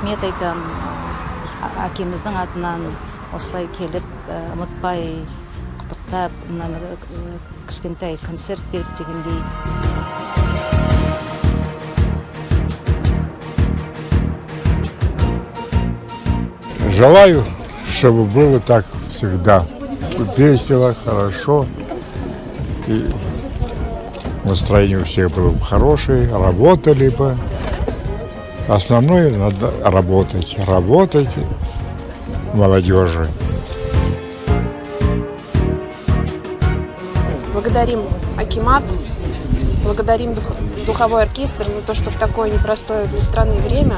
рахмет айтам әкеміздің атынан осылай келіп ұмытпай құттықтап мынаны кішкентай концерт беріп дегендей. Желаю, чтобы было так всегда. Весело, хорошо. И настроение у всех было бы хорошее, работали бы. Основное надо работать. Работать молодежи. Благодарим акимат, благодарим духовой оркестр за то, что в такое непростое для страны время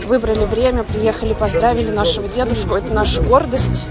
выбрали время, приехали, поздравили нашего дедушку. Это наша гордость.